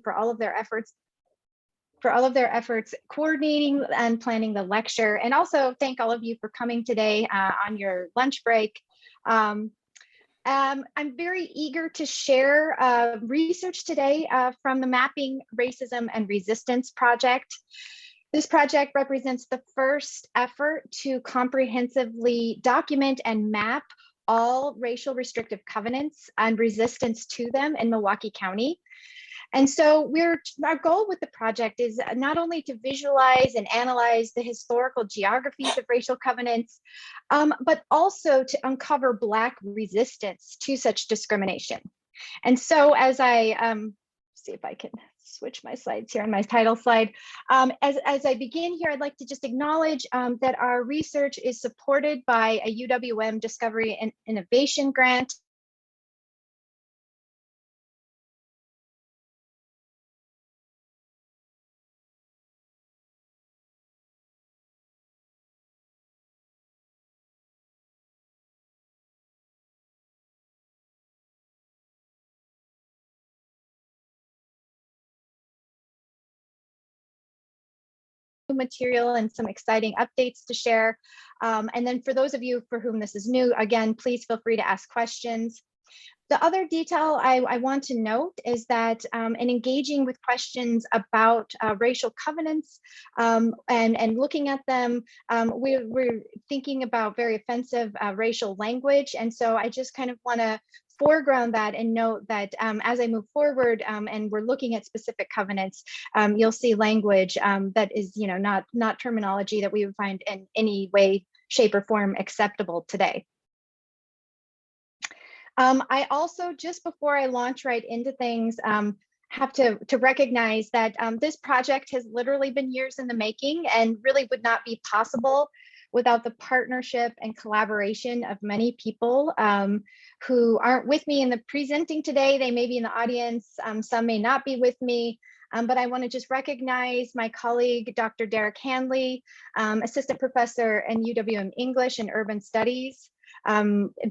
for all of their efforts coordinating and planning the lecture, and also thank all of you for coming today on your lunch break. I'm very eager to share research today from the Mapping Racism and Resistance project. This project represents the first effort to comprehensively document and map all racial restrictive covenants and resistance to them in Milwaukee County. And so our goal with the project is not only to visualize and analyze the historical geographies of racial covenants, but also to uncover Black resistance to such discrimination. And so as I see if I can switch my slides here on my title slide. As I begin here, I'd like to just acknowledge that our research is supported by a UW-M Discovery and Innovation Grant. Material and some exciting updates to share. And then for those of you for whom this is new, again, please feel free to ask questions. The other detail I want to note is that in engaging with questions about racial covenants and looking at them, we're thinking about very offensive racial language. And so I just kind of want to foreground that and note that as I move forward and we're looking at specific covenants, you'll see language that is, not terminology that we would find in any way, shape, or form acceptable today. I also, just before I launch right into things, have to recognize that this project has literally been years in the making and really would not be possible without the partnership and collaboration of many people who aren't with me in the presenting today. They may be in the audience, some may not be with me, but I want to just recognize my colleague, Dr. Derek Hanley, Assistant Professor in UW-M English and Urban Studies.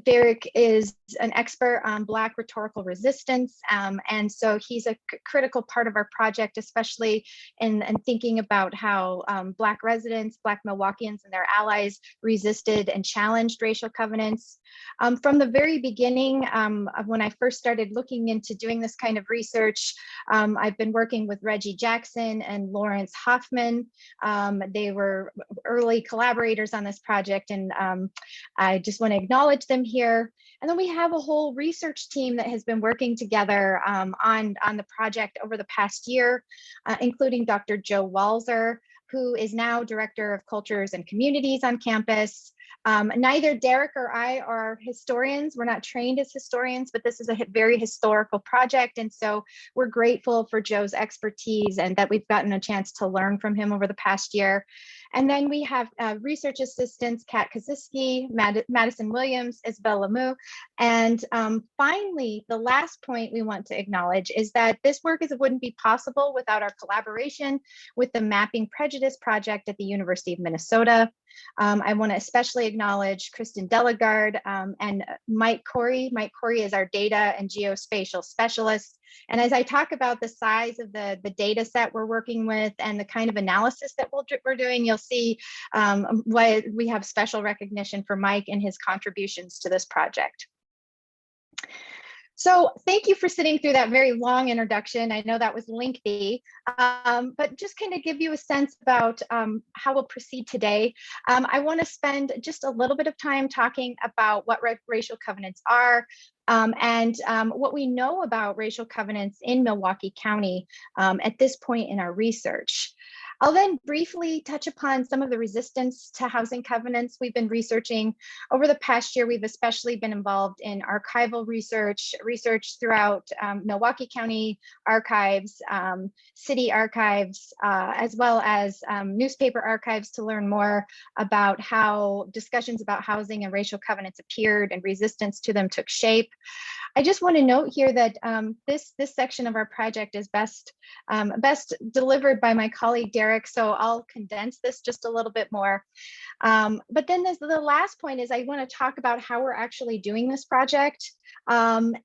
Derek is an expert on Black rhetorical resistance, and so he's a critical part of our project, especially in thinking about how Black residents, Black Milwaukeeans and their allies resisted and challenged racial covenants. From the very beginning, when I first started looking into doing this kind of research, I've been working with Reggie Jackson and Lawrence Hoffman. They were early collaborators on this project, and I just want to acknowledge them here. And then we have a whole research team that has been working together on the project over the past year, including Dr. Joe Walzer, who is now Director of Cultures and Communities on campus. Neither Derek or I are historians. We're not trained as historians, but this is a very historical project. And so we're grateful for Joe's expertise and that we've gotten a chance to learn from him over the past year. And then we have research assistants, Kat Kaziski, Madison Williams, Isabel Lemieux. And finally, the last point we want to acknowledge is that this work wouldn't be possible without our collaboration with the Mapping Prejudice Project at the University of Minnesota. I want to especially acknowledge Kristen Delegard and Mike Corey. Mike Corey is our data and geospatial specialist. And as I talk about the size of the data set we're working with and the kind of analysis that we're doing, you'll see why we have special recognition for Mike and his contributions to this project. So thank you for sitting through that very long introduction. I know that was lengthy, but just kind of give you a sense about how we'll proceed today. I want to spend just a little bit of time talking about what racial covenants are and what we know about racial covenants in Milwaukee County at this point in our research. I'll then briefly touch upon some of the resistance to housing covenants we've been researching. Over the past year, we've especially been involved in archival research throughout Milwaukee County archives, city archives, as well as newspaper archives to learn more about how discussions about housing and racial covenants appeared and resistance to them took shape. I just want to note here that this section of our project is best delivered by my colleague Derek Derek, so I'll condense this just a little bit more. But then the last point is I want to talk about how we're actually doing this project, and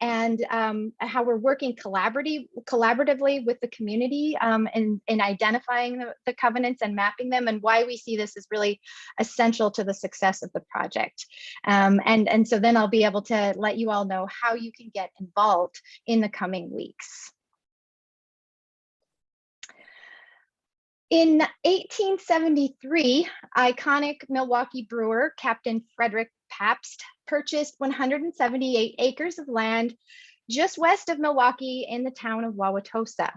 how we're working collaboratively with the community in identifying the covenants and mapping them, and why we see this as really essential to the success of the project. And so then I'll be able to let you all know how you can get involved in the coming weeks. In 1873, iconic Milwaukee brewer Captain Frederick Pabst purchased 178 acres of land just west of Milwaukee in the town of Wauwatosa.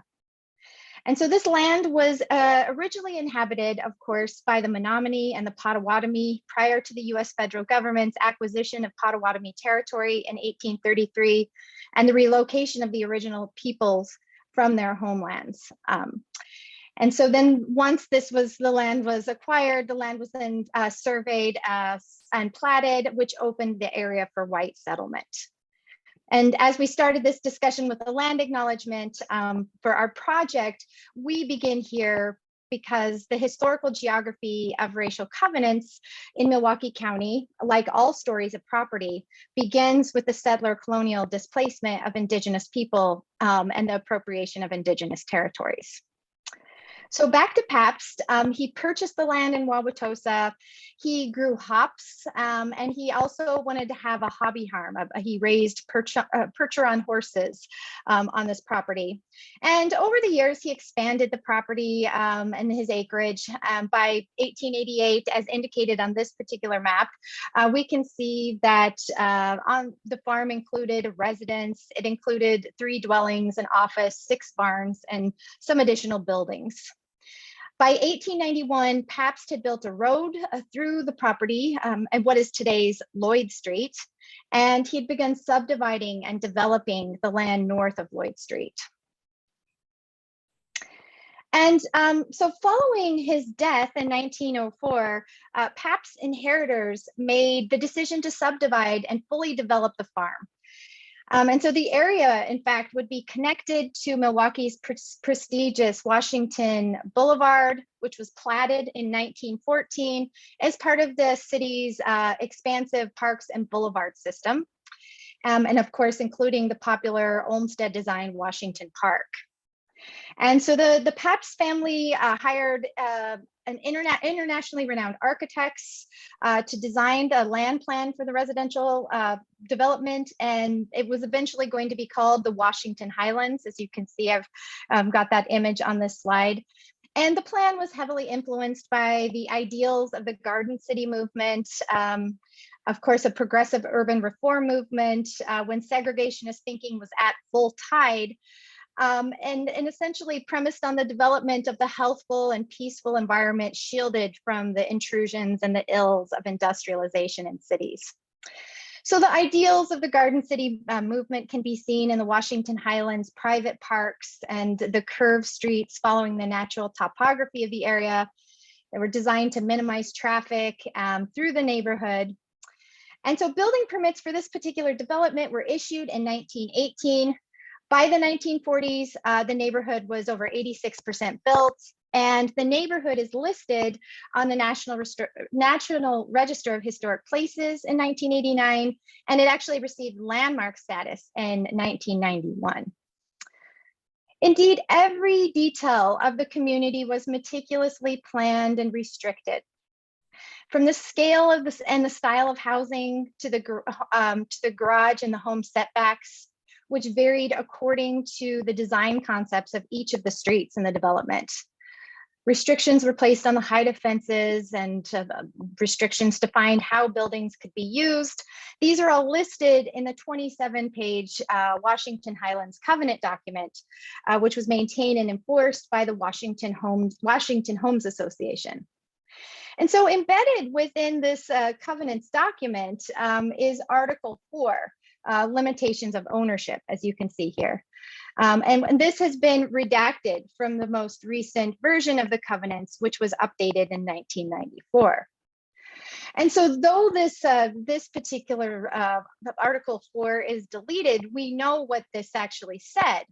And so this land was originally inhabited, of course, by the Menominee and the Potawatomi prior to the US federal government's acquisition of Potawatomi territory in 1833 and the relocation of the original peoples from their homelands. And so then once the land was acquired, the land was then surveyed and platted, which opened the area for white settlement. And as we started this discussion with the land acknowledgement for our project, we begin here because the historical geography of racial covenants in Milwaukee County, like all stories of property, begins with the settler colonial displacement of Indigenous people and the appropriation of Indigenous territories. So back to Pabst, he purchased the land in Wauwatosa. He grew hops, and he also wanted to have a hobby farm. He raised percheron horses on this property. And over the years, he expanded the property and his acreage. By 1888, as indicated on this particular map, we can see that on the farm included a residence. It included 3 dwellings, an office, 6 barns, and some additional buildings. By 1891, Pabst had built a road through the property and what is today's Lloyd Street, and he had begun subdividing and developing the land north of Lloyd Street. And so following his death in 1904, Pabst's inheritors made the decision to subdivide and fully develop the farm. And so the area, in fact, would be connected to Milwaukee's prestigious Washington Boulevard, which was platted in 1914 as part of the city's expansive parks and boulevard system. And of course, including the popular Olmsted designed Washington Park. And so the Pabst family hired an internationally renowned architects to design the land plan for the residential development, and it was eventually going to be called the Washington Highlands. As you can see, I've got that image on this slide. And the plan was heavily influenced by the ideals of the Garden City movement, of course, a progressive urban reform movement when segregationist thinking was at full tide. And essentially premised on the development of the healthful and peaceful environment shielded from the intrusions and the ills of industrialization in cities. So the ideals of the Garden City movement can be seen in the Washington Highlands private parks and the curved streets following the natural topography of the area. They were designed to minimize traffic through the neighborhood. And so building permits for this particular development were issued in 1918. By the 1940s, the neighborhood was over 86% built, and the neighborhood is listed on the National Register of Historic Places in 1989, and it actually received landmark status in 1991. Indeed, every detail of the community was meticulously planned and restricted. From the scale of this and the style of housing to the garage and the home setbacks, which varied according to the design concepts of each of the streets in the development. Restrictions were placed on the height of fences and restrictions defined how buildings could be used. These are all listed in the 27-page Washington Highlands Covenant document, which was maintained and enforced by the Washington Homes Association. And so embedded within this covenants document is Article 4, limitations of ownership, as you can see here. And this has been redacted from the most recent version of the covenants, which was updated in 1994. And so though this particular Article 4 is deleted, we know what this actually said.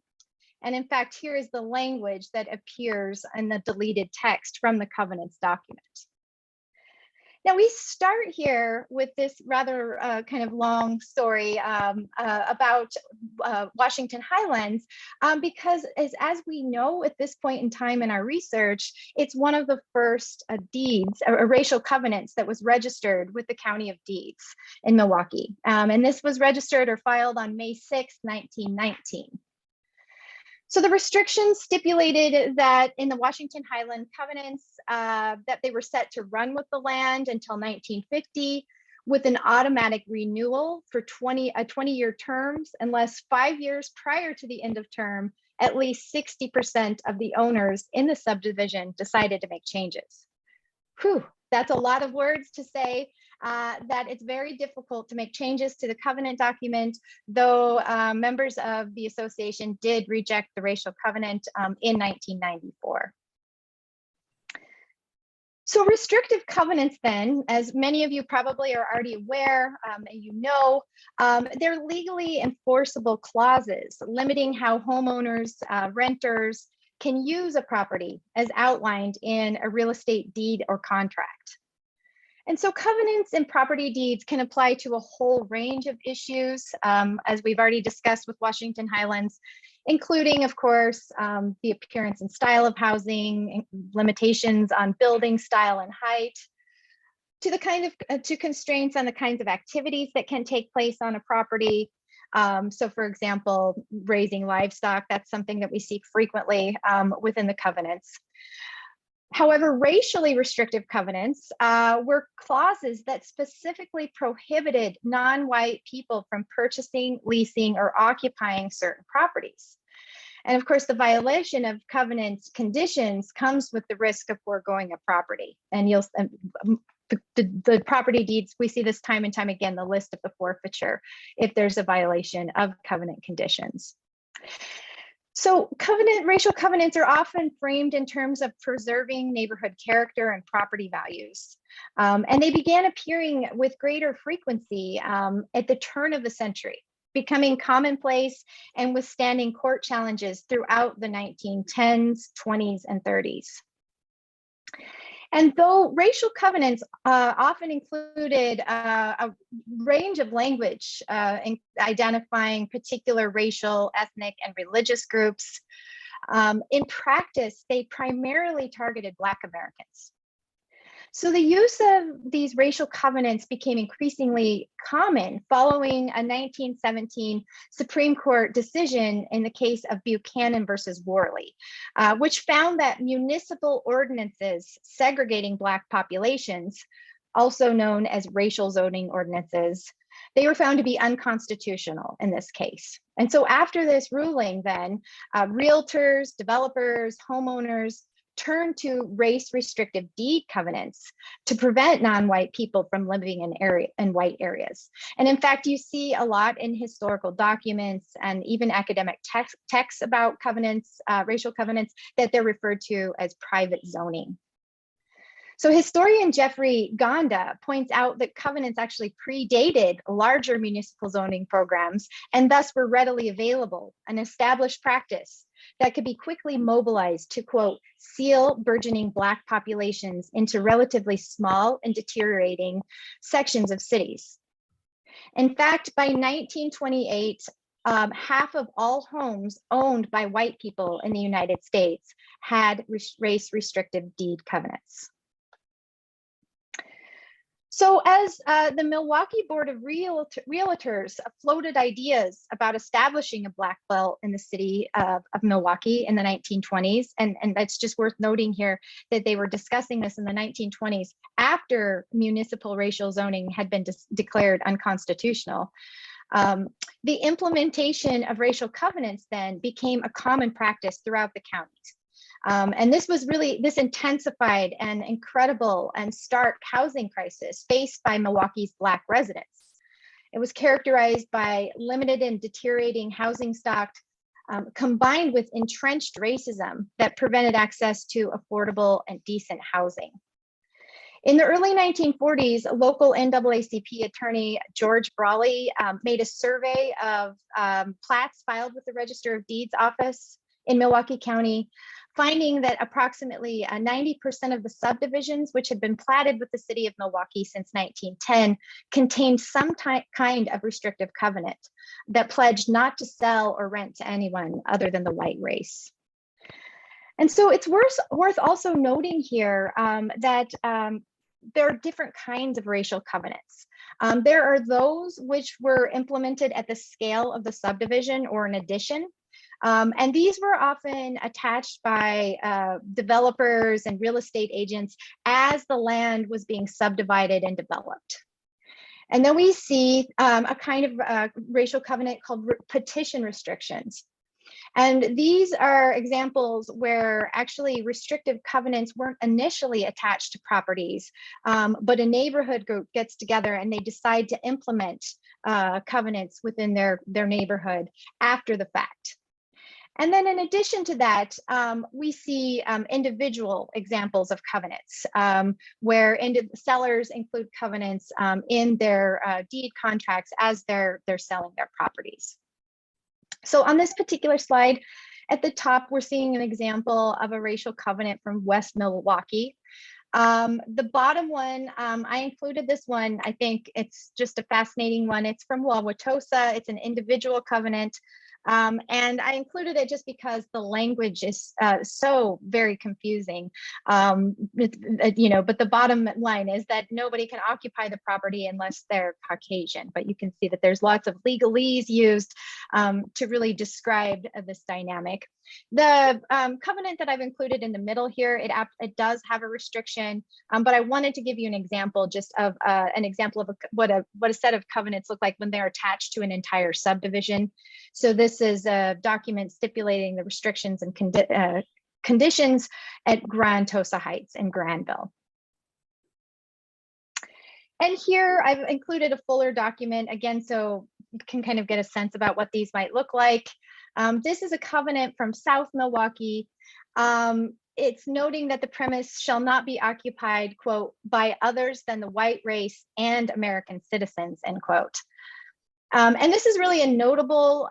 And in fact, here is the language that appears in the deleted text from the covenants document. Now we start here with this rather kind of long story about Washington Highlands, because as we know at this point in time in our research, it's one of the first deeds, or racial covenants that was registered with the County of Deeds in Milwaukee. And this was registered or filed on May 6, 1919. So the restrictions stipulated that in the Washington Highland covenants that they were set to run with the land until 1950 with an automatic renewal for 20-year terms, unless 5 years prior to the end of term, at least 60% of the owners in the subdivision decided to make changes. Whew, that's a lot of words to say. That it's very difficult to make changes to the covenant document, though members of the association did reject the racial covenant in 1994. So restrictive covenants then, as many of you probably are already aware, and you know, they're legally enforceable clauses limiting how homeowners, renters can use a property as outlined in a real estate deed or contract. And so covenants and property deeds can apply to a whole range of issues, as we've already discussed with Washington Highlands, including, of course, the appearance and style of housing, limitations on building style and height, to the kind of to constraints on the kinds of activities that can take place on a property. So for example, raising livestock, that's something that we see frequently within the covenants. However, racially restrictive covenants were clauses that specifically prohibited non-white people from purchasing, leasing, or occupying certain properties. And of course, the violation of covenant conditions comes with the risk of foregoing a property. And you'll the property deeds, we see this time and time again, the list of the forfeiture if there's a violation of covenant conditions. So racial covenants are often framed in terms of preserving neighborhood character and property values. And they began appearing with greater frequency at the turn of the century, becoming commonplace and withstanding court challenges throughout the 1910s, 20s, and 30s. And though racial covenants often included a range of language identifying particular racial, ethnic, and religious groups, in practice, they primarily targeted Black Americans. So the use of these racial covenants became increasingly common following a 1917 Supreme Court decision in the case of Buchanan versus Worley, which found that municipal ordinances segregating Black populations, also known as racial zoning ordinances, they were found to be unconstitutional in this case. And so after this ruling then, realtors, developers, homeowners, turned to race restrictive deed covenants to prevent non-white people from living in white areas. And in fact, you see a lot in historical documents and even academic texts about covenants, racial covenants, that they're referred to as private zoning. So historian Jeffrey Gonda points out that covenants actually predated larger municipal zoning programs and thus were readily available, an established practice that could be quickly mobilized to, quote, seal burgeoning Black populations into relatively small and deteriorating sections of cities. In fact, by 1928, half of all homes owned by white people in the United States had race restrictive deed covenants. So as the Milwaukee Board of Realtors floated ideas about establishing a Black Belt in the city of Milwaukee in the 1920s, and that's just worth noting here that they were discussing this in the 1920s after municipal racial zoning had been declared unconstitutional. The implementation of racial covenants then became a common practice throughout the counties. And this intensified an incredible and stark housing crisis faced by Milwaukee's Black residents. It was characterized by limited and deteriorating housing stock, combined with entrenched racism that prevented access to affordable and decent housing. In the early 1940s, local NAACP attorney George Brawley made a survey of plats filed with the Register of Deeds office in Milwaukee County, finding that approximately 90% of the subdivisions which had been platted with the city of Milwaukee since 1910 contained some kind of restrictive covenant that pledged not to sell or rent to anyone other than the white race. And so it's worth also noting here that there are different kinds of racial covenants. There are those which were implemented at the scale of the subdivision or an addition. And these were often attached by developers and real estate agents as the land was being subdivided and developed. And then we see a kind of racial covenant called petition restrictions. And these are examples where actually restrictive covenants weren't initially attached to properties, but a neighborhood group gets together and they decide to implement covenants within their neighborhood after the fact. And then in addition to that, we see individual examples of covenants where sellers include covenants in their deed contracts as they're selling their properties. So on this particular slide, at the top, we're seeing an example of a racial covenant from West Milwaukee. The bottom one, I included this one. I think it's just a fascinating one. It's from Wauwatosa. It's an individual covenant. And I included it just because the language is so very confusing. But the bottom line is that nobody can occupy the property unless they're Caucasian. But you can see that there's lots of legalese used to really describe this dynamic. The covenant that I've included in the middle here, it does have a restriction, but I wanted to give you an example just of what a set of covenants look like when they're attached to an entire subdivision. So this is a document stipulating the restrictions and conditions at Grand Tosa Heights in Granville. And here I've included a fuller document again, so you can kind of get a sense about what these might look like. This is a covenant from South Milwaukee. It's noting that the premise shall not be occupied, quote, by others than the white race and American citizens, end quote. And this is really a notable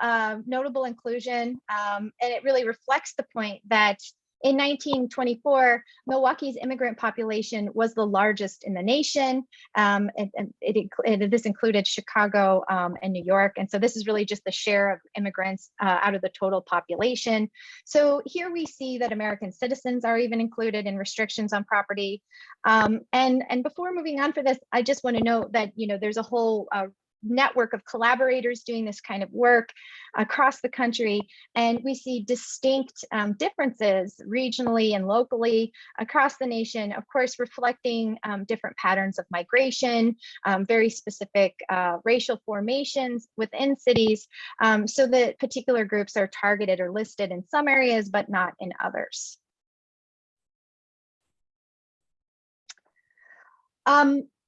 inclusion, and it really reflects the point that in 1924, Milwaukee's immigrant population was the largest in the nation. This included Chicago and New York. And so this is really just the share of immigrants out of the total population. So here we see that American citizens are even included in restrictions on property. And before moving on for this, I just want to note that, there's a whole network of collaborators doing this kind of work across the country, and we see distinct differences regionally and locally across the nation, of course, reflecting different patterns of migration, very specific racial formations within cities, so that particular groups are targeted or listed in some areas, but not in others.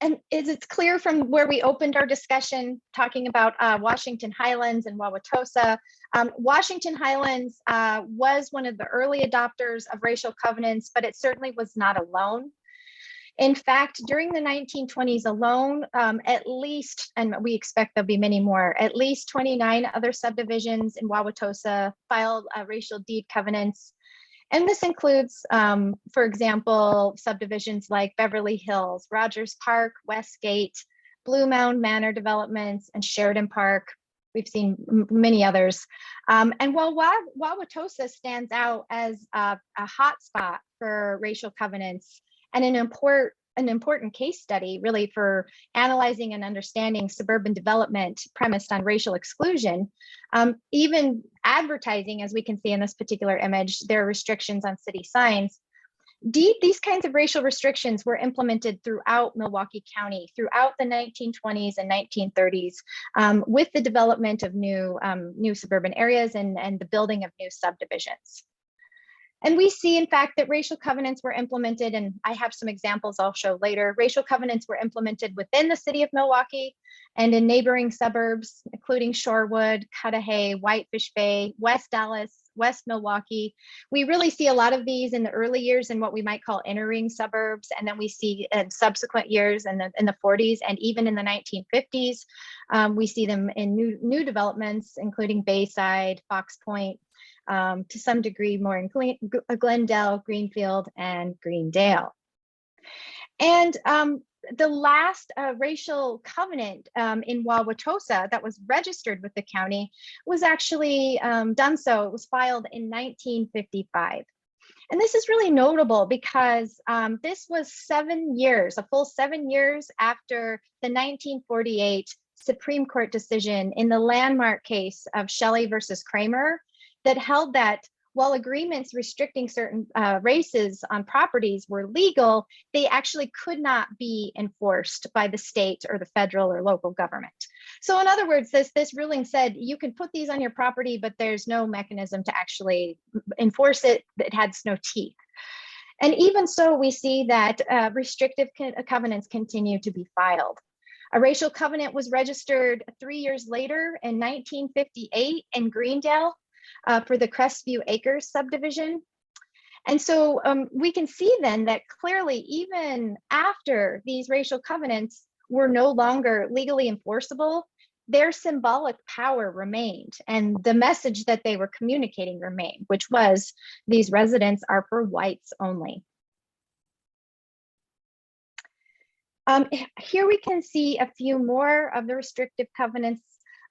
And it's clear from where we opened our discussion talking about Washington Highlands and Wauwatosa. Washington Highlands was one of the early adopters of racial covenants, but it certainly was not alone. In fact, during the 1920s alone, at least, and we expect there'll be many more, at least 29 other subdivisions in Wauwatosa filed racial deed covenants. And this includes, for example, subdivisions like Beverly Hills, Rogers Park, Westgate, Blue Mound Manor developments, and Sheridan Park. We've seen many others. And while Wauwatosa stands out as a hotspot for racial covenants and an important case study really for analyzing and understanding suburban development premised on racial exclusion, even advertising, as we can see in this particular image, there are restrictions on city signs. These kinds of racial restrictions were implemented throughout Milwaukee County throughout the 1920s and 1930s with the development of new suburban areas and the building of new subdivisions. And we see, in fact, that racial covenants were implemented, and I have some examples I'll show later. Racial covenants were implemented within the city of Milwaukee and in neighboring suburbs, including Shorewood, Cudahy, Whitefish Bay, West Dallas, West Milwaukee. We really see a lot of these in the early years in what we might call inner ring suburbs, and then we see in subsequent years in the 40s and even in the 1950s. We see them in new developments, including Bayside, Fox Point. to some degree more in Glendale, Greenfield, and Greendale. And the last racial covenant in Wauwatosa that was registered with the county was actually done so. It was filed in 1955. And this is really notable because this was 7 years, a full 7 years after the 1948 Supreme Court decision in the landmark case of Shelley versus Kramer that held that while agreements restricting certain races on properties were legal, they actually could not be enforced by the state or the federal or local government. So in other words, this ruling said you can put these on your property, but there's no mechanism to actually enforce it. It has no teeth. And even so, we see that restrictive covenants continue to be filed. A racial covenant was registered 3 years later in 1958 in Greendale for the Crestview Acres subdivision. And so we can see then that clearly, even after these racial covenants were no longer legally enforceable, their symbolic power remained. And the message that they were communicating remained, which was these residents are for whites only. Here we can see a few more of the restrictive covenants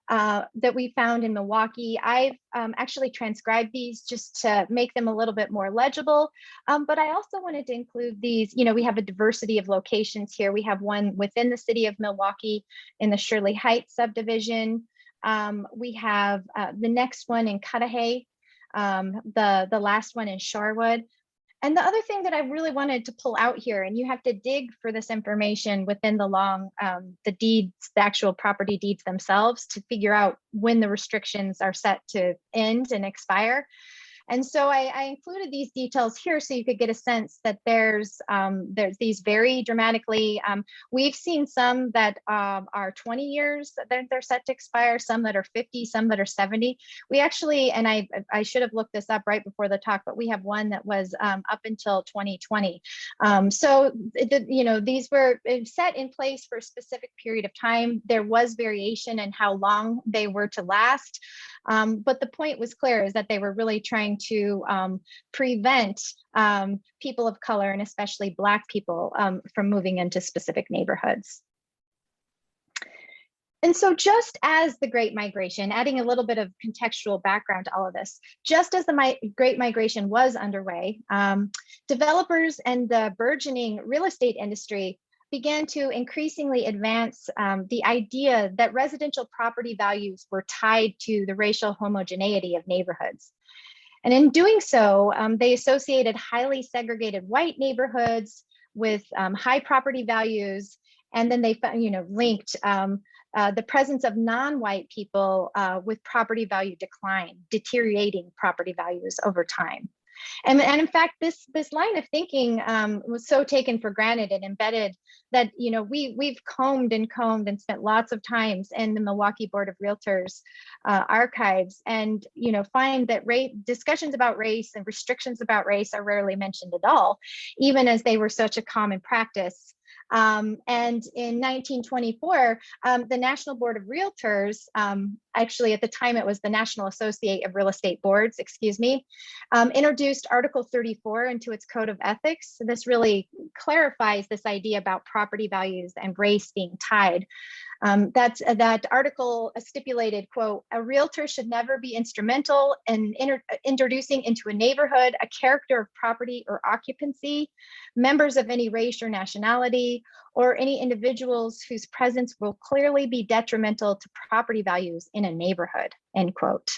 that we found in Milwaukee. I've actually transcribed these just to make them a little bit more legible, but I also wanted to include these. You know, we have a diversity of locations here. We have one within the city of Milwaukee in the Shirley Heights subdivision. We have the next one in Cudahy, the last one in Shorewood. And the other thing that I really wanted to pull out here, and you have to dig for this information within the deeds, the actual property deeds themselves, to figure out when the restrictions are set to end and expire. And so I included these details here so you could get a sense that there's these very dramatically. We've seen some that are 20 years that they're set to expire, some that are 50, some that are 70. We actually, and I should have looked this up right before the talk, but we have one that was up until 2020. So you know, these were set in place for a specific period of time. There was variation in how long they were to last. But the point was clear, is that they were really trying to prevent people of color, and especially Black people, from moving into specific neighborhoods. And so just as the Great Migration, adding a little bit of contextual background to all of this, just as the Great Migration was underway, developers and the burgeoning real estate industry began to increasingly advance the idea that residential property values were tied to the racial homogeneity of neighborhoods. And in doing so, they associated highly segregated white neighborhoods with high property values, and then they linked the presence of non-white people with property value decline, deteriorating property values over time. And in fact, this line of thinking was so taken for granted and embedded that, you know, we've combed and spent lots of times in the Milwaukee Board of Realtors archives, and, you know, find that discussions about race and restrictions about race are rarely mentioned at all, even as they were such a common practice. And in 1924, the National Board of Realtors, actually at the time it was the National Association of Real Estate Boards, introduced Article 34 into its Code of Ethics. So this really clarifies this idea about property values and race being tied. That article stipulated, quote, "A realtor should never be instrumental in introducing into a neighborhood a character of property or occupancy, members of any race or nationality, or any individuals whose presence will clearly be detrimental to property values in a neighborhood," end quote.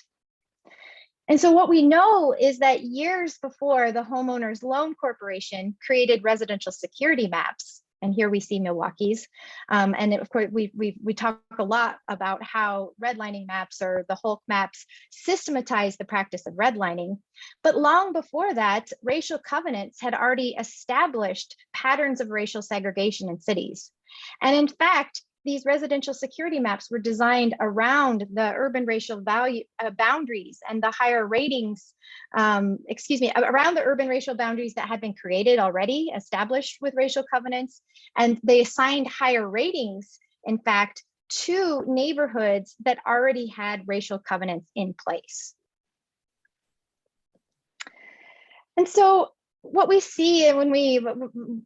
And so what we know is that years before the Homeowners Loan Corporation created residential security maps, and here we see Milwaukee's, and of course we talk a lot about how redlining maps or the Hulk maps systematize the practice of redlining. But long before that, racial covenants had already established patterns of racial segregation in cities. And in fact, these residential security maps were designed around the urban racial boundaries and the higher ratings, around the urban racial boundaries that had been created already, established with racial covenants. And they assigned higher ratings, in fact, to neighborhoods that already had racial covenants in place. And so what we see when we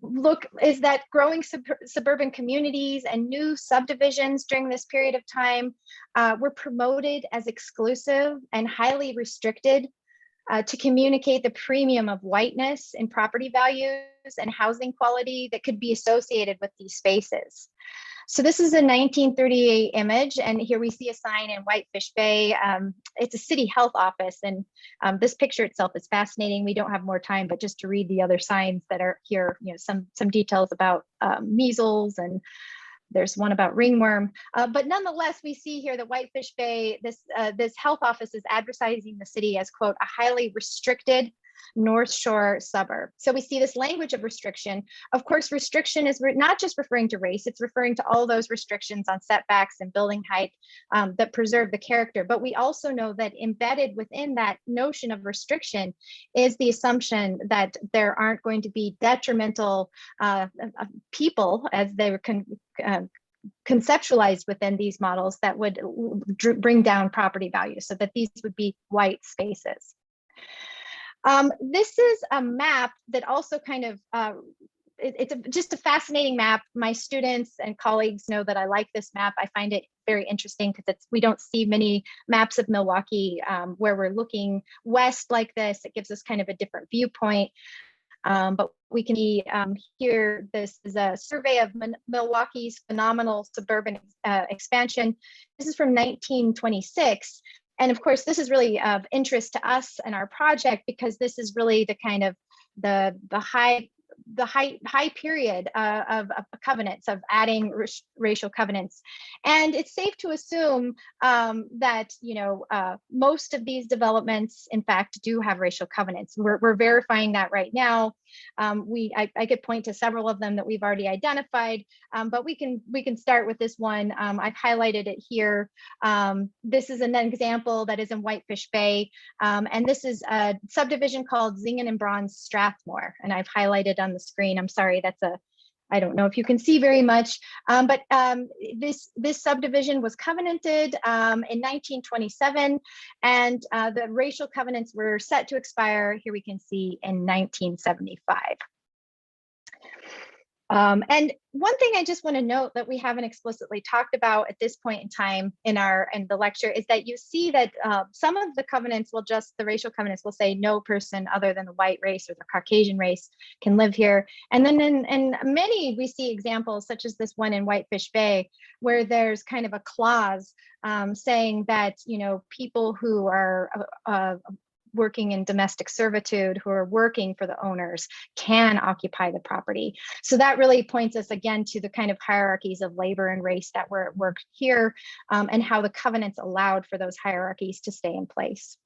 look is that growing suburban communities and new subdivisions during this period of time were promoted as exclusive and highly restricted to communicate the premium of whiteness in property values and housing quality that could be associated with these spaces. So this is a 1938 image, and here we see a sign in Whitefish Bay. It's a city health office, and this picture itself is fascinating. We don't have more time, but just to read the other signs that are here, some details about measles, and there's one about ringworm. But nonetheless, we see here that Whitefish Bay, this health office is advertising the city as, quote, a highly restricted North Shore suburb. So we see this language of restriction. Of course, restriction is not just referring to race, it's referring to all those restrictions on setbacks and building height that preserve the character. But we also know that embedded within that notion of restriction is the assumption that there aren't going to be detrimental people as they were conceptualized within these models that would bring down property values, so that these would be white spaces. This is a map that also kind of, it's just a fascinating map. My students and colleagues know that I like this map. I find it very interesting because we don't see many maps of Milwaukee where we're looking west like this. It gives us kind of a different viewpoint. But we can see here, this is a survey of Milwaukee's phenomenal suburban expansion. This is from 1926. And of course, this is really of interest to us and our project because this is really the kind of the high period of covenants, of adding racial covenants. And it's safe to assume that most of these developments, in fact, do have racial covenants. We're verifying that right now. I could point to several of them that we've already identified, but we can start with this one. I've highlighted it here. This is an example that is in Whitefish Bay, and this is a subdivision called Zingen and Braun's Strathmore, and I've highlighted on the screen. I'm sorry, I don't know if you can see very much, but this subdivision was covenanted in 1927, and the racial covenants were set to expire, here we can see, in 1975. And one thing I just want to note that we haven't explicitly talked about at this point in time in the lecture is that you see that some of the covenants will the racial covenants will say no person other than the white race or the Caucasian race can live here. And then in many, we see examples such as this one in Whitefish Bay, where there's kind of a clause saying that, people who are working in domestic servitude, who are working for the owners, can occupy the property. So that really points us again to the kind of hierarchies of labor and race that were at work here, and how the covenants allowed for those hierarchies to stay in place.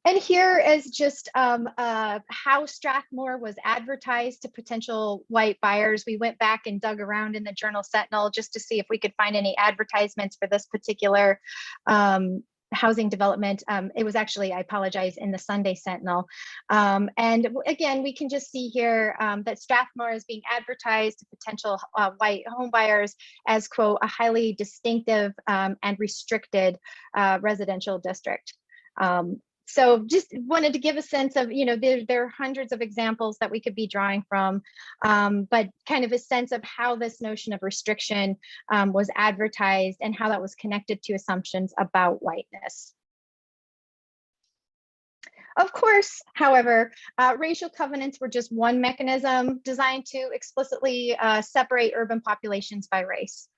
And here is just how Strathmore was advertised to potential white buyers. We went back and dug around in the Journal Sentinel just to see if we could find any advertisements for this particular housing development. It was actually, I apologize, in the Sunday Sentinel. And again, we can just see here that Strathmore is being advertised to potential white home buyers as, quote, a highly distinctive and restricted residential district. So just wanted to give a sense of, there are hundreds of examples that we could be drawing from, but kind of a sense of how this notion of restriction was advertised and how that was connected to assumptions about whiteness. Of course, however, racial covenants were just one mechanism designed to explicitly separate urban populations by race.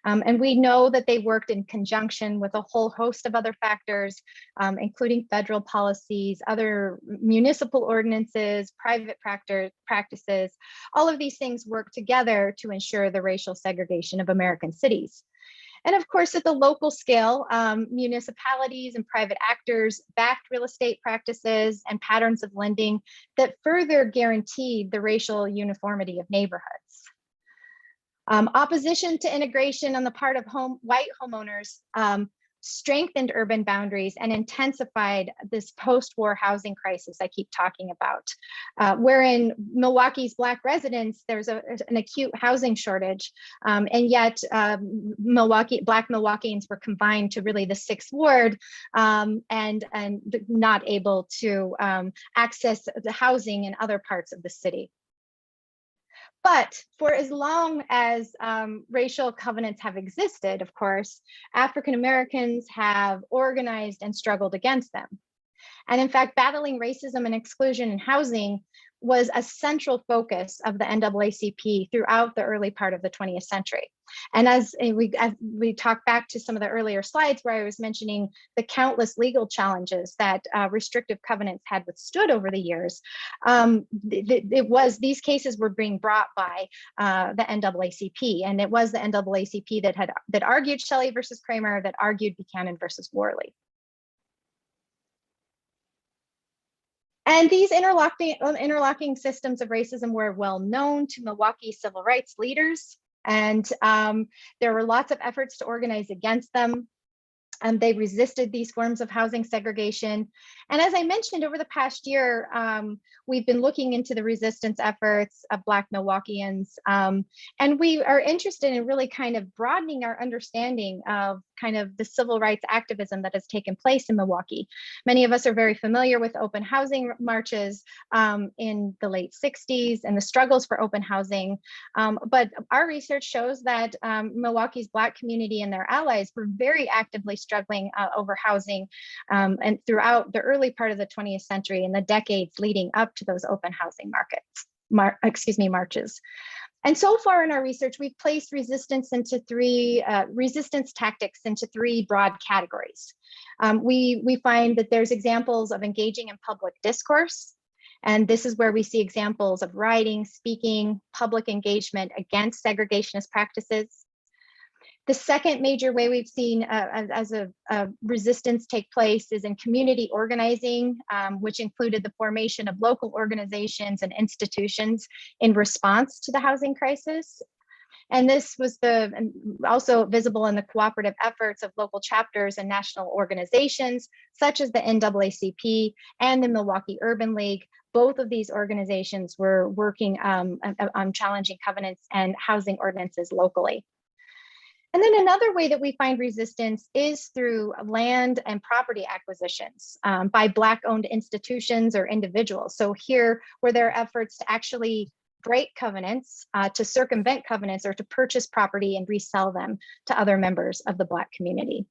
And we know that they worked in conjunction with a whole host of other factors, including federal policies, other municipal ordinances, private practices. All of these things work together to ensure the racial segregation of American cities. And of course, at the local scale, municipalities and private actors backed real estate practices and patterns of lending that further guaranteed the racial uniformity of neighborhoods. Opposition to integration on the part of white homeowners strengthened urban boundaries, and intensified this post-war housing crisis I keep talking about. Wherein Milwaukee's Black residents, there's an acute housing shortage, and yet Black Milwaukeeans were confined to really the 6th Ward, and not able to access the housing in other parts of the city. But for as long as racial covenants have existed, of course, African Americans have organized and struggled against them. And in fact, battling racism and exclusion in housing was a central focus of the NAACP throughout the early part of the 20th century. And as we talk back to some of the earlier slides where I was mentioning the countless legal challenges that restrictive covenants had withstood over the years, these cases were being brought by the NAACP, and it was the NAACP that argued Shelley versus Kramer, that argued Buchanan versus Worley. And these interlocking systems of racism were well known to Milwaukee civil rights leaders, and there were lots of efforts to organize against them. They resisted these forms of housing segregation. And as I mentioned, over the past year, we've been looking into the resistance efforts of Black Milwaukeeans. And we are interested in really kind of broadening our understanding of kind of the civil rights activism that has taken place in Milwaukee. Many of us are very familiar with open housing marches in the late 60s and the struggles for open housing. But our research shows that Milwaukee's Black community and their allies were very actively struggling over housing and throughout the early part of the 20th century and the decades leading up to those open housing marches. And so far in our research, we've placed resistance tactics into 3 broad categories. We find that there's examples of engaging in public discourse, and this is where we see examples of writing, speaking, public engagement against segregationist practices. The second major way we've seen as a resistance take place is in community organizing, which included the formation of local organizations and institutions in response to the housing crisis. And this was also visible in the cooperative efforts of local chapters and national organizations, such as the NAACP and the Milwaukee Urban League. Both of these organizations were working on challenging covenants and housing ordinances locally. And then another way that we find resistance is through land and property acquisitions by Black-owned institutions or individuals. So here, where there are efforts to actually break covenants, to circumvent covenants, or to purchase property and resell them to other members of the Black community.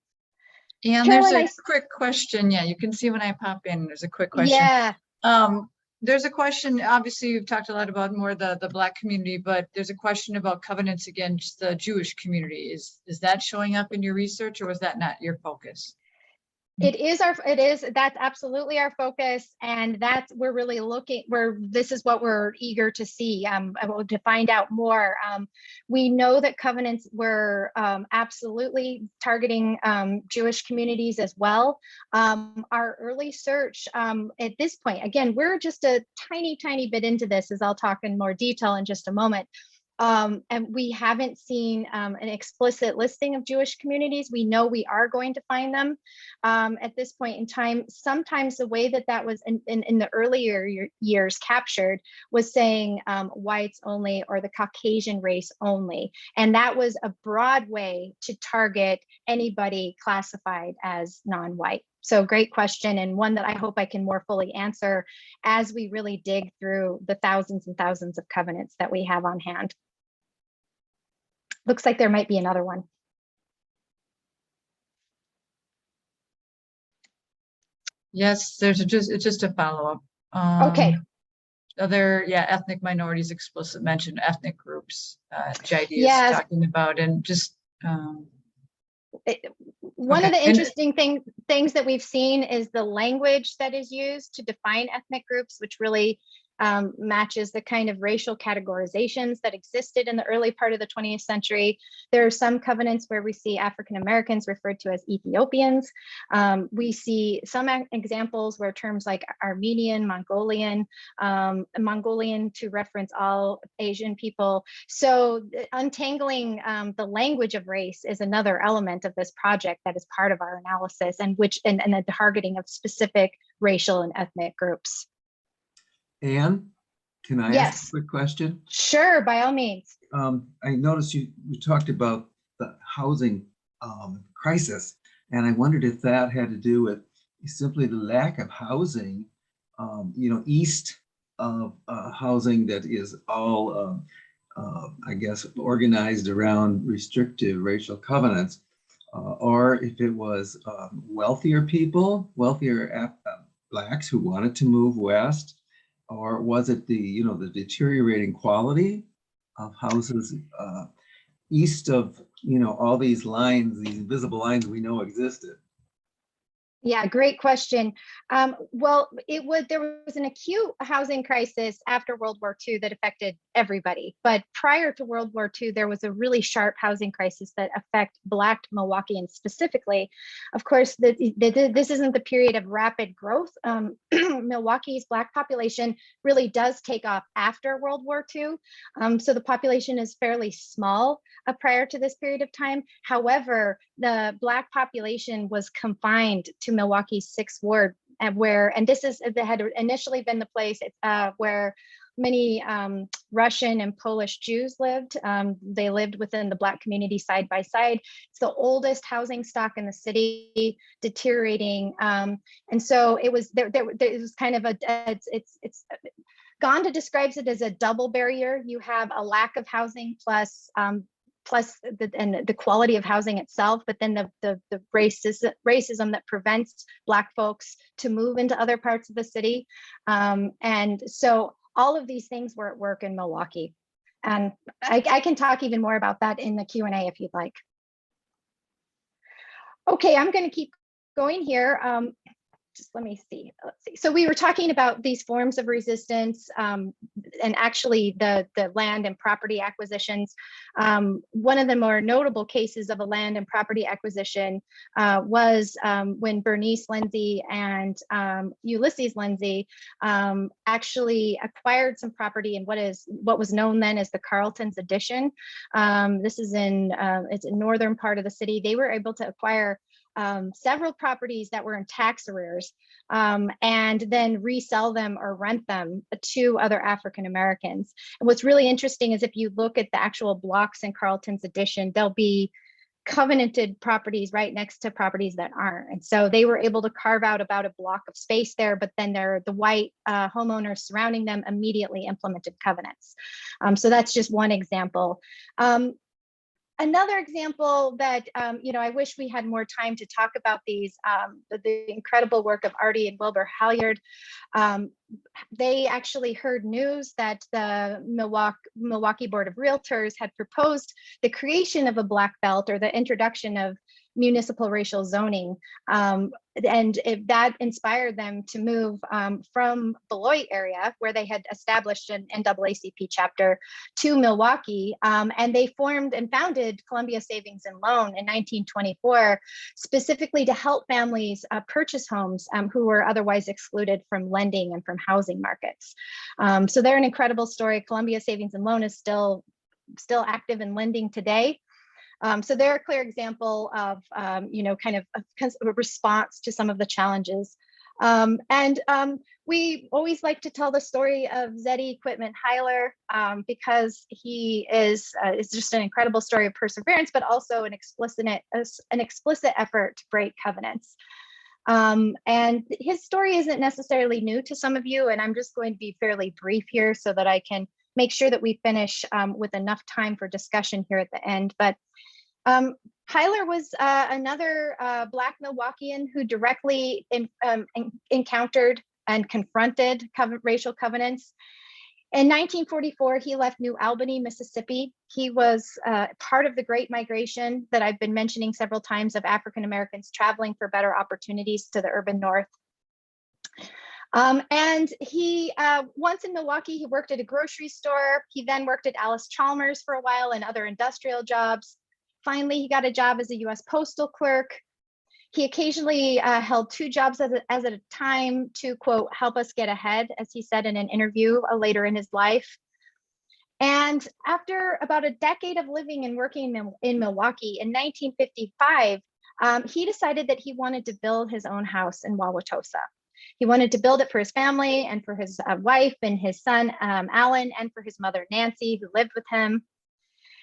And Carolyn, there's a quick question. Yeah, you can see when I pop in, there's a quick question. Yeah. There's a question, obviously you've talked a lot about more the Black community, but there's a question about covenants against the Jewish community. Is that showing up in your research, or was that not your focus? That's absolutely our focus, and we're really this is what we're eager to see, to find out more. We know that covenants were absolutely targeting Jewish communities as well. Our early search at this point, again, we're just a tiny bit into this, as I'll talk in more detail in just a moment. And we haven't seen an explicit listing of Jewish communities. We know we are going to find them at this point in time. Sometimes the way that was in the earlier years captured was saying whites only, or the Caucasian race only. And that was a broad way to target anybody classified as non-white. So great question, and one that I hope I can more fully answer as we really dig through the thousands and thousands of covenants that we have on hand. Looks like there might be another one. Yes, it's just a follow-up. Okay. Ethnic minorities, explicit mention, ethnic groups, JID is talking about, and just one of the interesting things that we've seen is the language that is used to define ethnic groups, which really matches the kind of racial categorizations that existed in the early part of the 20th century. There are some covenants where we see African Americans referred to as Ethiopians. We see some examples where terms like Armenian, Mongolian, Mongolian to reference all Asian people. So untangling the language of race is another element of this project that is part of our analysis, and the targeting of specific racial and ethnic groups. Anne, can I ask Yes. a quick question? Sure, by all means. I noticed you talked about the housing crisis, and I wondered if that had to do with simply the lack of housing, east of housing that is all, I guess, organized around restrictive racial covenants, or if it was wealthier people, wealthier Blacks who wanted to move west, or was it the deteriorating quality of houses east of all these lines, these invisible lines we know existed? Yeah, great question. Well, there was an acute housing crisis after World War II that affected everybody. But prior to World War II, there was a really sharp housing crisis that affected Black Milwaukeeans specifically. Of course, this isn't the period of rapid growth. Milwaukee's Black population really does take off after World War II. So the population is fairly small prior to this period of time. However, the Black population was confined to Milwaukee's 6th Ward, and this had initially been the place where many Russian and Polish Jews lived. They lived within the Black community side by side. It's the oldest housing stock in the city, deteriorating, and so it was there was kind of it's Gonda describes it as a double barrier. You have a lack of housing plus the quality of housing itself, but then the racism that prevents Black folks to move into other parts of the city. And so all of these things were at work in Milwaukee. And I can talk even more about that in the Q&A if you'd like. Okay, I'm going to keep going here. Just let me see. Let's see. So we were talking about these forms of resistance, and actually the land and property acquisitions. One of the more notable cases of a land and property acquisition was when Bernice Lindsay and Ulysses Lindsay actually acquired some property in what was known then as the Carlton's Addition. This is it's a northern part of the city. They were able to acquire several properties that were in tax arrears, and then resell them or rent them to other African Americans. And what's really interesting is if you look at the actual blocks in Carlton's Addition, there'll be covenanted properties right next to properties that aren't. And so they were able to carve out about a block of space there, but then the white homeowners surrounding them immediately implemented covenants. So that's just one example. Another example that, I wish we had more time to talk about these, the incredible work of Artie and Wilbur Halyard. They actually heard news that the Milwaukee Board of Realtors had proposed the creation of a Black Belt, or the introduction of municipal racial zoning. And that inspired them to move from Beloit area, where they had established an NAACP chapter, to Milwaukee. And they formed and founded Columbia Savings and Loan in 1924, specifically to help families purchase homes who were otherwise excluded from lending and from housing markets. So they're an incredible story. Columbia Savings and Loan is still active in lending today. So they're a clear example of, kind of a response to some of the challenges. We always like to tell the story of Zeddy Quitman Hyler, because he is just an incredible story of perseverance, but also an explicit effort to break covenants. And his story isn't necessarily new to some of you, and I'm just going to be fairly brief here so that I can make sure that we finish with enough time for discussion here at the end. But Hyler was another Black Milwaukeean who directly encountered and confronted racial covenants. In 1944, he left New Albany, Mississippi. He was part of the Great Migration that I've been mentioning several times, of African Americans traveling for better opportunities to the urban north. And he, once in Milwaukee, he worked at a grocery store. He then worked at Alice Chalmers for a while and other industrial jobs. Finally, he got a job as a US postal clerk. He occasionally held two jobs as at a time to, quote, help us get ahead, as he said in an interview later in his life. And after about a decade of living and working in Milwaukee, in 1955, he decided that he wanted to build his own house in Wauwatosa. He wanted to build it for his family and for his wife and his son, Alan, and for his mother, Nancy, who lived with him.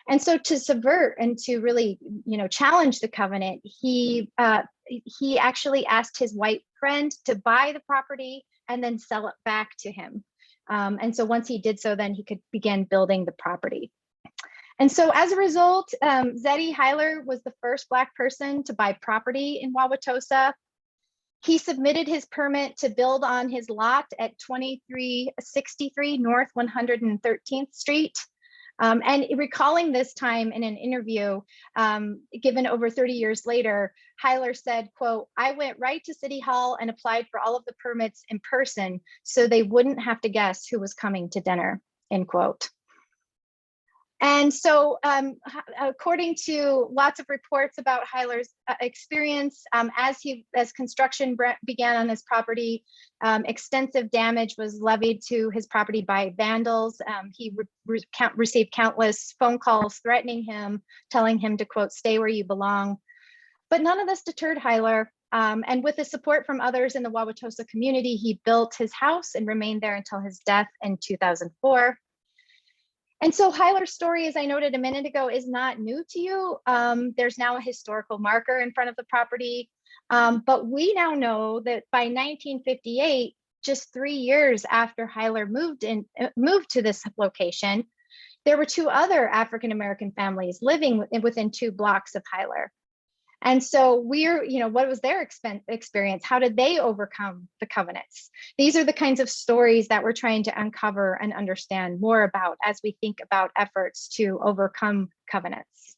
And so to subvert and to really, challenge the covenant, he actually asked his white friend to buy the property and then sell it back to him. And so once he did so, then he could begin building the property. And so as a result, Zeddy Heiler was the first Black person to buy property in Wauwatosa. He submitted his permit to build on his lot at 2363 North 113th Street. And recalling this time in an interview given over 30 years later, Heiler said, quote, I went right to City Hall and applied for all of the permits in person so they wouldn't have to guess who was coming to dinner, end quote. And so according to lots of reports about Heiler's experience, as construction began on his property, extensive damage was levied to his property by vandals. He received countless phone calls threatening him, telling him to, quote, stay where you belong. But none of this deterred Heiler. And with the support from others in the Wauwatosa community, he built his house and remained there until his death in 2004. And so Heiler's story, as I noted a minute ago, is not new to you. There's now a historical marker in front of the property. But we now know that by 1958, just 3 years after Heiler moved to this location, there were two other African-American families living within 2 blocks of Heiler. And so what was their experience? How did they overcome the covenants? These are the kinds of stories that we're trying to uncover and understand more about as we think about efforts to overcome covenants.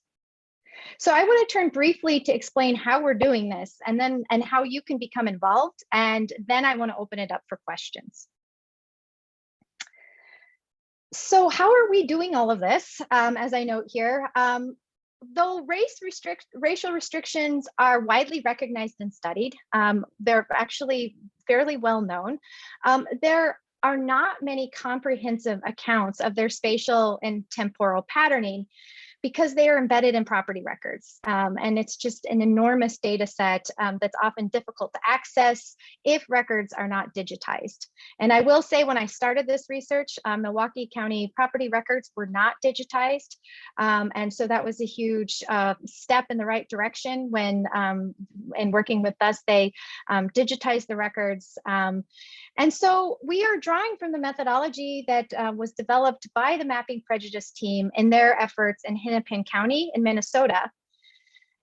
So I want to turn briefly to explain how we're doing this and how you can become involved. And then I want to open it up for questions. So how are we doing all of this? As I note here, though racial restrictions are widely recognized and studied, they're actually fairly well known. There are not many comprehensive accounts of their spatial and temporal patterning because they are embedded in property records. And it's just an enormous data set that's often difficult to access if records are not digitized. And I will say when I started this research, Milwaukee County property records were not digitized. And so that was a huge step in the right direction when, in working with us, they digitized the records. And so we are drawing from the methodology that was developed by the Mapping Prejudice team in their efforts in Hennepin County in Minnesota.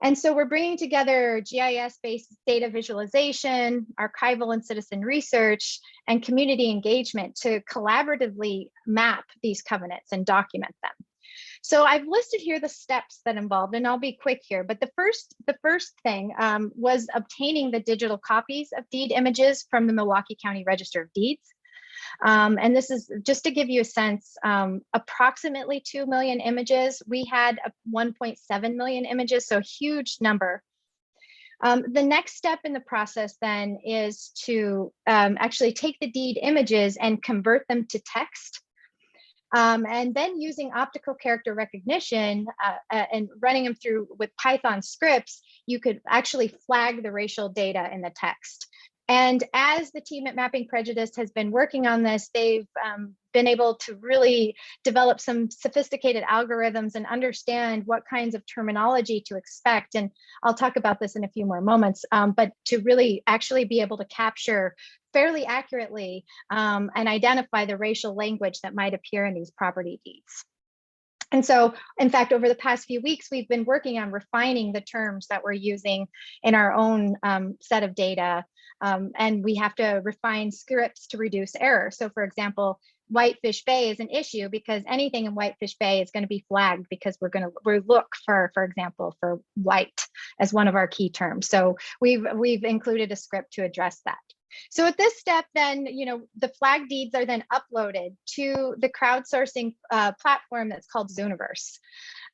And so we're bringing together GIS-based data visualization, archival and citizen research, and community engagement to collaboratively map these covenants and document them. So I've listed here the steps that involved, and I'll be quick here, but the first thing was obtaining the digital copies of deed images from the Milwaukee County Register of Deeds. And this is just to give you a sense, approximately 2 million images. We had 1.7 million images, so a huge number. The next step in the process then is to actually take the deed images and convert them to text. And then using optical character recognition and running them through with Python scripts, you could actually flag the racial data in the text. And as the team at Mapping Prejudice has been working on this, they've been able to really develop some sophisticated algorithms and understand what kinds of terminology to expect. And I'll talk about this in a few more moments, but to really actually be able to capture fairly accurately and identify the racial language that might appear in these property deeds. And so, in fact, over the past few weeks, we've been working on refining the terms that we're using in our own set of data. And we have to refine scripts to reduce error. So for example, Whitefish Bay is an issue because anything in Whitefish Bay is going to be flagged because we're look for example, for white as one of our key terms. So we've included a script to address that. So at this step, then, the flag deeds are then uploaded to the crowdsourcing platform that's called Zooniverse.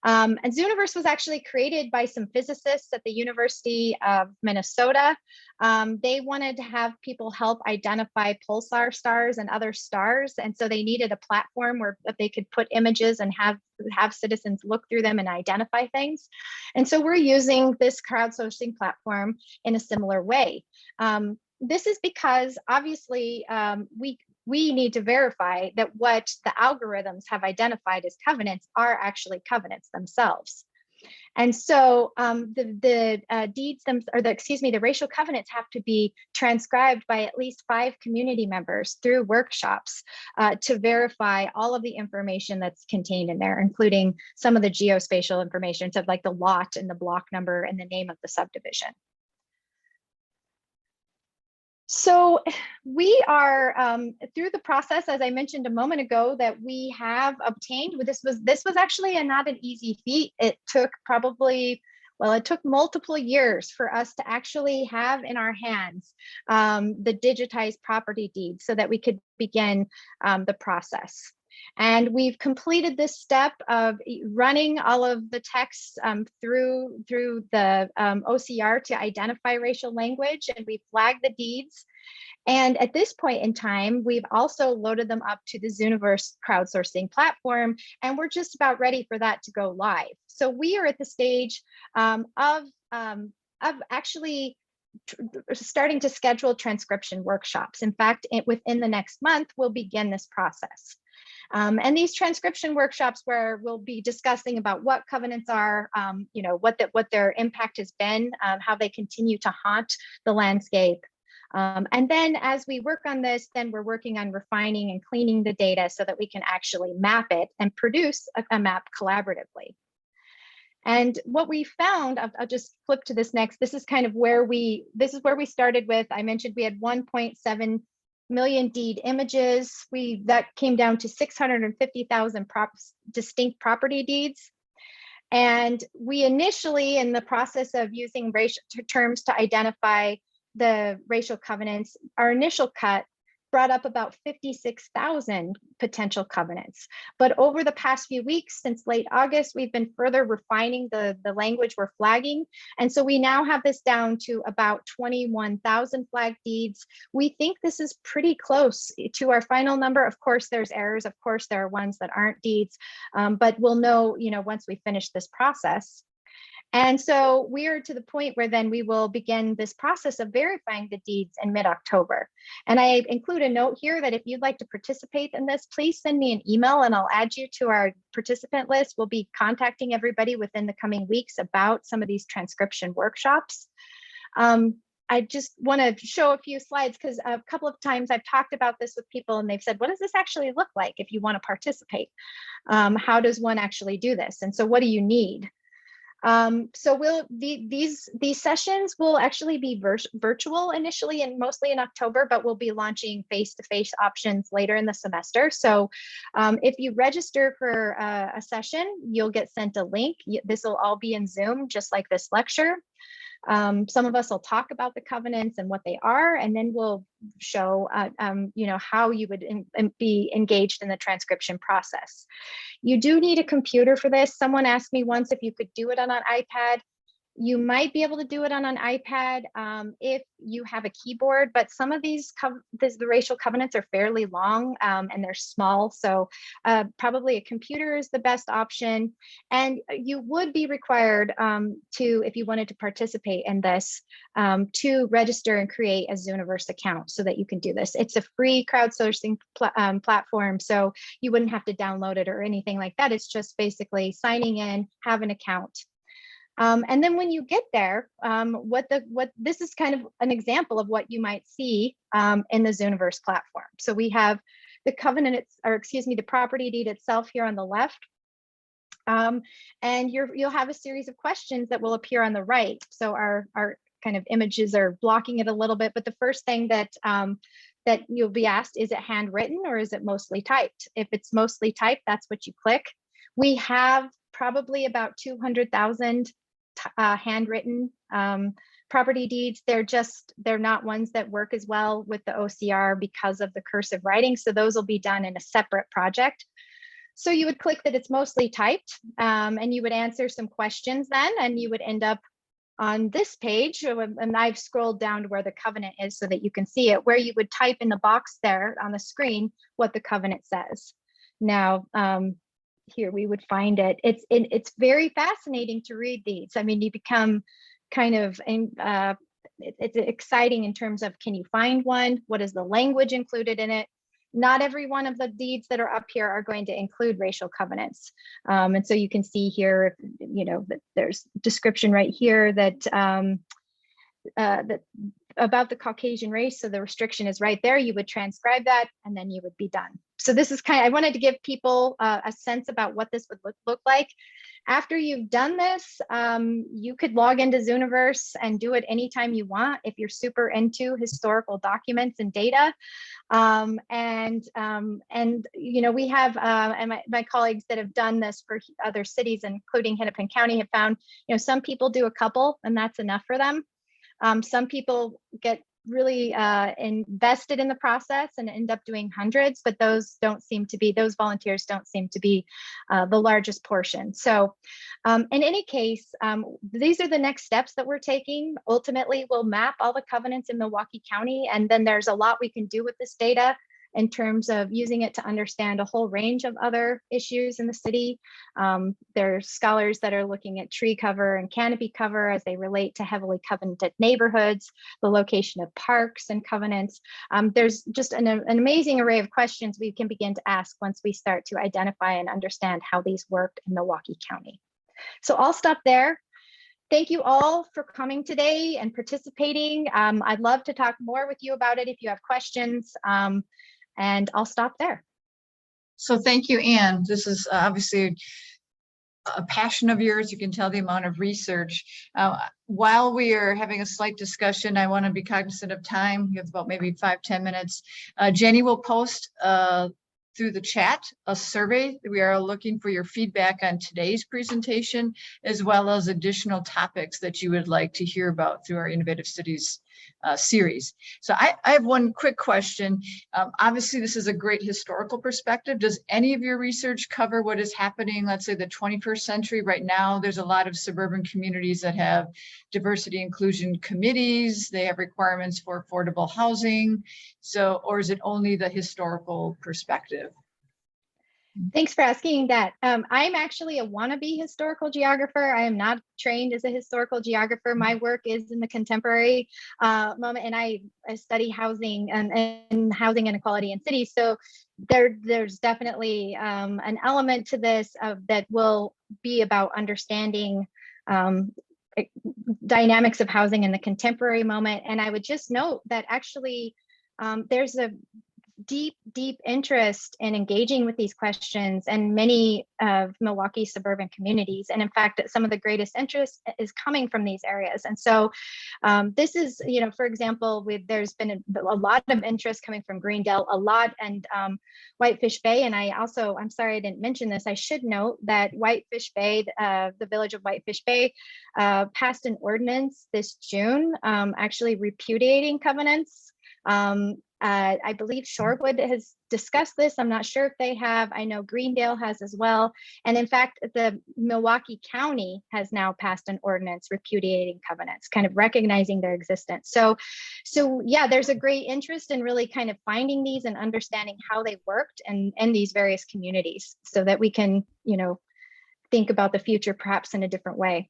And Zooniverse was actually created by some physicists at the University of Minnesota. They wanted to have people help identify pulsar stars and other stars. And so they needed a platform where they could put images and have citizens look through them and identify things. And so we're using this crowdsourcing platform in a similar way. This is because obviously we need to verify that what the algorithms have identified as covenants are actually covenants themselves. And so the racial covenants have to be transcribed by at least 5 community members through workshops to verify all of the information that's contained in there, including some of the geospatial information, so like the lot and the block number and the name of the subdivision. So we are through the process, as I mentioned a moment ago, that we have obtained. This was actually not an easy feat. It took it took multiple years for us to actually have in our hands the digitized property deed so that we could begin the process. And we've completed this step of running all of the texts through the OCR to identify racial language, and we flagged the deeds. And at this point in time, we've also loaded them up to the Zooniverse crowdsourcing platform, and we're just about ready for that to go live. So we are at the stage of actually starting to schedule transcription workshops. In fact, within the next month, we'll begin this process. And these transcription workshops where we'll be discussing about what covenants are, what their impact has been, how they continue to haunt the landscape. And then as we work on this, then we're working on refining and cleaning the data so that we can actually map it and produce a map collaboratively. And what we found, I'll just flip to this next. This is kind of where we started with. I mentioned we had 1.7 million deed images. That came down to 650,000 distinct property deeds. And we initially, in the process of using racial terms to identify the racial covenants, our initial cut brought up about 56,000 potential covenants. But over the past few weeks, since late August, we've been further refining the language we're flagging. And so we now have this down to about 21,000 flag deeds. We think this is pretty close to our final number. Of course, there's errors. Of course, there are ones that aren't deeds, but we'll know, once we finish this process. And so we are to the point where then we will begin this process of verifying the deeds in mid-October. And I include a note here that if you'd like to participate in this, please send me an email and I'll add you to our participant list. We'll be contacting everybody within the coming weeks about some of these transcription workshops. I just want to show a few slides because a couple of times I've talked about this with people and they've said, what does this actually look like if you want to participate? How does one actually do this? And so what do you need? So these sessions will actually be virtual initially and mostly in October, but we'll be launching face-to-face options later in the semester. So if you register for a session, you'll get sent a link. This will all be in Zoom, just like this lecture. Some of us will talk about the covenants and what they are, and then we'll show, how you would be engaged in the transcription process. You do need a computer for this. Someone asked me once if you could do it on an iPad. You might be able to do it on an iPad if you have a keyboard, but some of the racial covenants are fairly long and they're small. So probably a computer is the best option. And you would be required if you wanted to participate in this, to register and create a Zooniverse account so that you can do this. It's a free crowdsourcing platform, so you wouldn't have to download it or anything like that. It's just basically signing in, have an account. And then when you get there, this is kind of an example of what you might see in the Zooniverse platform. So we have the covenant, the property deed itself here on the left. And you'll have a series of questions that will appear on the right. So our kind of images are blocking it a little bit, but the first thing that you'll be asked, is it handwritten or is it mostly typed? If it's mostly typed, that's what you click. We have probably about 200,000 handwritten property deeds, they're not ones that work as well with the OCR because of the cursive writing. So those will be done in a separate project. So you would click that it's mostly typed, and you would answer some questions then, and you would end up on this page. And I've scrolled down to where the covenant is so that you can see it, where you would type in the box there on the screen what the covenant says. Now, here we would find it. It's very fascinating to read these. I mean, you become kind of, it's exciting in terms of, can you find one? What is the language included in it? Not every one of the deeds that are up here are going to include racial covenants. And so you can see here, that there's description right here that, that about the Caucasian race. So the restriction is right there. You would transcribe that and then you would be done. So this is I wanted to give people a sense about what this would look like. After you've done this, you could log into Zooniverse and do it anytime you want if you're super into historical documents and data. We have, and my colleagues that have done this for other cities, including Hennepin County, have found, some people do a couple and that's enough for them. Some people get really invested in the process and end up doing hundreds, but those volunteers don't seem to be the largest portion. So in any case, these are the next steps that we're taking. Ultimately, we'll map all the covenants in Milwaukee County, and then there's a lot we can do with this data in terms of using it to understand a whole range of other issues in the city. There's scholars that are looking at tree cover and canopy cover as they relate to heavily covenanted neighborhoods, the location of parks and covenants. There's just an amazing array of questions we can begin to ask once we start to identify and understand how these work in Milwaukee County. So I'll stop there. Thank you all for coming today and participating. I'd love to talk more with you about it if you have questions. And I'll stop there. So thank you, Anne. This is obviously a passion of yours. You can tell the amount of research. While we are having a slight discussion, I want to be cognizant of time. We have about maybe 5-10 minutes. Jenny will post through the chat a survey. We are looking for your feedback on today's presentation, as well as additional topics that you would like to hear about through our Innovative Cities series. So I have one quick question. Obviously, this is a great historical perspective. Does any of your research cover what is happening, let's say the 21st century? Right now, there's a lot of suburban communities that have diversity inclusion committees. They have requirements for affordable housing. So, or is it only the historical perspective? Thanks for asking that. I'm actually a wannabe historical geographer. I am not trained as a historical geographer. My work is in the contemporary moment, and I study housing and housing inequality in cities. So there's definitely an element to this that will be about understanding dynamics of housing in the contemporary moment. And I would just note that actually there's a deep interest in engaging with these questions and many of Milwaukee suburban communities. And in fact, some of the greatest interest is coming from these areas. And so this is, for example, there's been a lot of interest coming from Greendale, and Whitefish Bay. And I'm sorry I didn't mention this. I should note that Whitefish Bay, the village of Whitefish Bay, passed an ordinance this June, actually repudiating covenants. I believe Shorewood has discussed this. I'm not sure if they have. I know Greendale has as well. And in fact, the Milwaukee County has now passed an ordinance repudiating covenants, kind of recognizing their existence. So yeah, there's a great interest in really kind of finding these and understanding how they worked in these various communities so that we can, think about the future perhaps in a different way.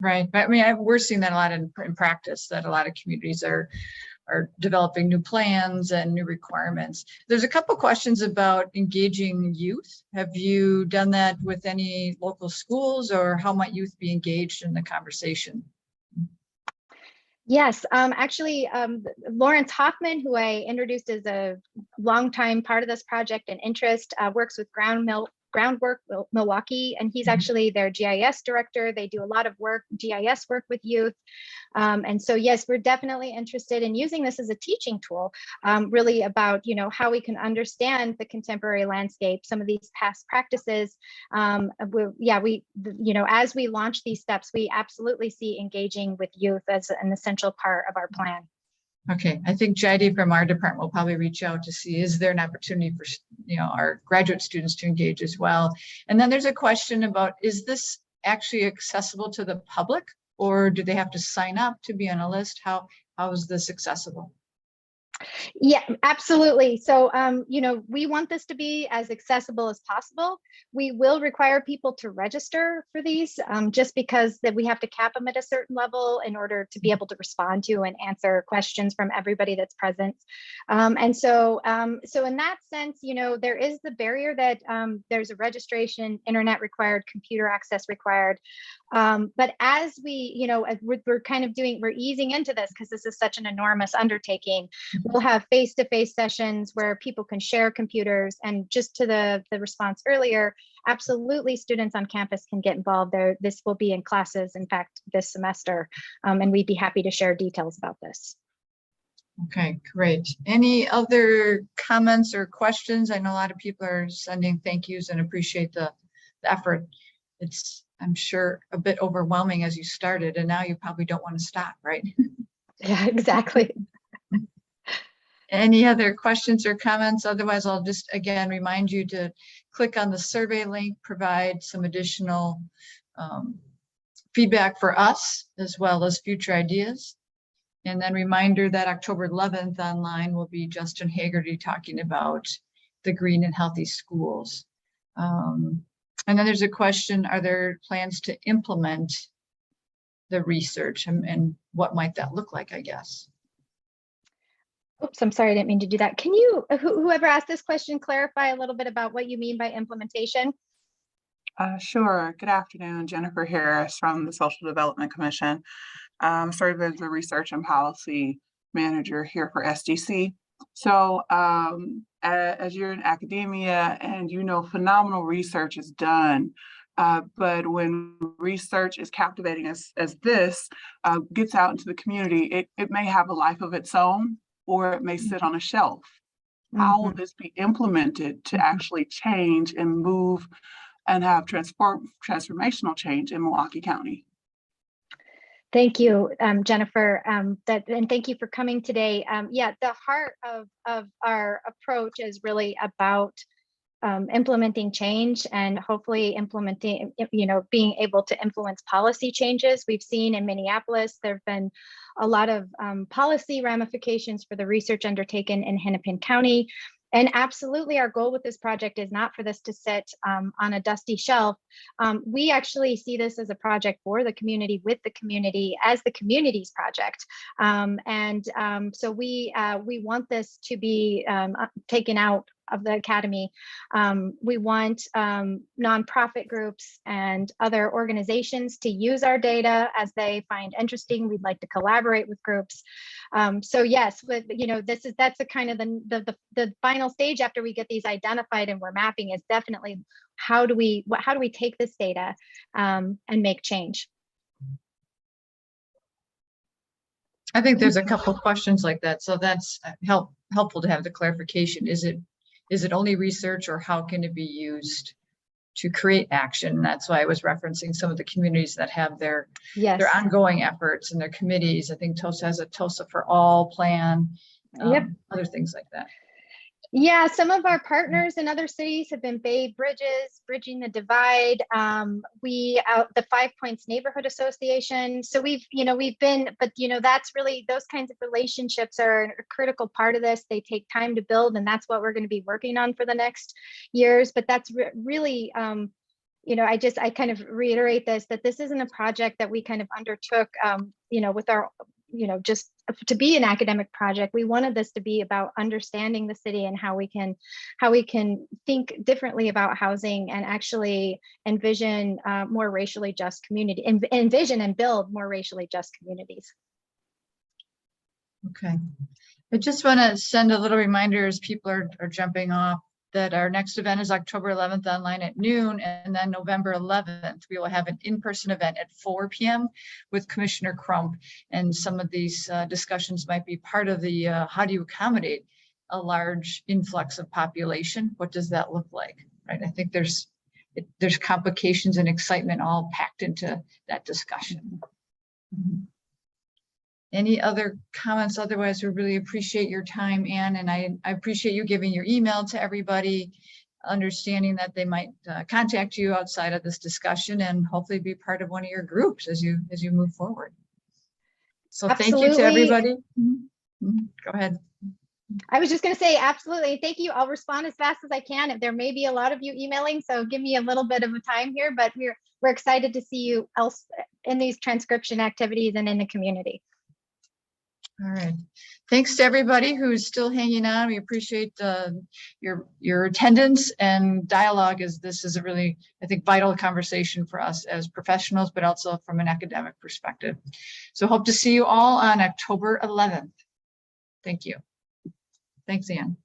Right. But I mean, we're seeing that a lot in practice, that a lot of communities are developing new plans and new requirements. There's a couple questions about engaging youth. Have you done that with any local schools, or how might youth be engaged in the conversation? Yes, actually, Lawrence Hoffman, who I introduced as a longtime part of this project and interest, works with Ground Groundwork Milwaukee, and he's actually their GIS director. They do a lot of work, GIS work with youth. And so, yes, we're definitely interested in using this as a teaching tool, really about, how we can understand the contemporary landscape, some of these past practices. As we launch these steps, we absolutely see engaging with youth as an essential part of our plan. Okay, I think JD from our department will probably reach out to see, is there an opportunity for, our graduate students to engage as well? And then there's a question about, is this actually accessible to the public, or do they have to sign up to be on a list? How is this accessible? Yeah, absolutely. So, we want this to be as accessible as possible. We will require people to register for these, just because that we have to cap them at a certain level in order to be able to respond to and answer questions from everybody that's present. So in that sense, there is the barrier that there's a registration, internet required, computer access required. But as we're easing into this because this is such an enormous undertaking. We'll have face-to-face sessions where people can share computers, and just to the response earlier, absolutely students on campus can get involved there. This will be in classes, in fact, this semester, and we'd be happy to share details about this. Okay, great. Any other comments or questions? I know a lot of people are sending thank yous and appreciate the effort. It's, I'm sure, a bit overwhelming as you started, and now you probably don't want to stop, right? Yeah, exactly. Any other questions or comments? Otherwise, I'll just again remind you to click on the survey link, provide some additional feedback for us, as well as future ideas. And then reminder that October 11th online will be Justin Hagerty talking about the green and healthy schools. And then there's a question, are there plans to implement the research, and what might that look like, I guess? Oops, I'm sorry, I didn't mean to do that. Can you, whoever asked this question, clarify a little bit about what you mean by implementation? Sure. Good afternoon, Jennifer Harris from the Social Development Commission. Serve as the Research and Policy Manager here for SDC. So as you're in academia and phenomenal research is done, but when research is captivating as this gets out into the community, it may have a life of its own, or it may sit on a shelf. How will this be implemented to actually change and move and have transformational change in Milwaukee County? Thank you, Jennifer, and thank you for coming today. The heart of our approach is really about implementing change and hopefully implementing, being able to influence policy changes. We've seen in Minneapolis, there have been a lot of policy ramifications for the research undertaken in Hennepin County. And absolutely, our goal with this project is not for this to sit on a dusty shelf. We actually see this as a project for the community, with the community, as the community's project. So we want this to be taken out of the academy. We want nonprofit groups and other organizations to use our data as they find interesting. We'd like to collaborate with groups. So yes, that's the kind of the final stage after we get these identified and we're mapping, is definitely how do we take this data and make change. I think there's a couple of questions like that, so that's helpful to have the clarification. Is it only research, or how can it be used to create action? That's why I was referencing some of the communities that have their ongoing efforts and their committees. I think TOSA has a TOSA for All plan, other things like that. Yeah, some of our partners in other cities have been Bay Bridges, Bridging the Divide. The 5 Points Neighborhood Association. So we've been, but that's really, those kinds of relationships are a critical part of this. They take time to build, and that's what we're going to be working on for the next years. But that's really, I kind of reiterate that this isn't a project that we kind of undertook, with our, just to be an academic project. We wanted this to be about understanding the city and how we can think differently about housing and actually envision more racially just community, envision and build more racially just communities. Okay. I just want to send a little reminder as people are jumping off. that our next event is October 11th online at noon, and then November 11th, we will have an in-person event at 4 p.m. with Commissioner Crump. And some of these discussions might be part of the how do you accommodate a large influx of population? What does that look like, right? I think there's complications and excitement all packed into that discussion. Any other comments? Otherwise, we really appreciate your time, Anne, and I appreciate you giving your email to everybody, understanding that they might contact you outside of this discussion and hopefully be part of one of your groups as you move forward. So thank you to everybody. Go ahead. I was just going to say, absolutely. Thank you. I'll respond as fast as I can. If there may be a lot of you emailing, so give me a little bit of a time here, but we're excited to see you else in these transcription activities and in the community. All right. Thanks to everybody who's still hanging on. We appreciate your attendance and dialogue, as this is a really, I think, vital conversation for us as professionals, but also from an academic perspective. So hope to see you all on October 11th. Thank you. Thanks, Anne.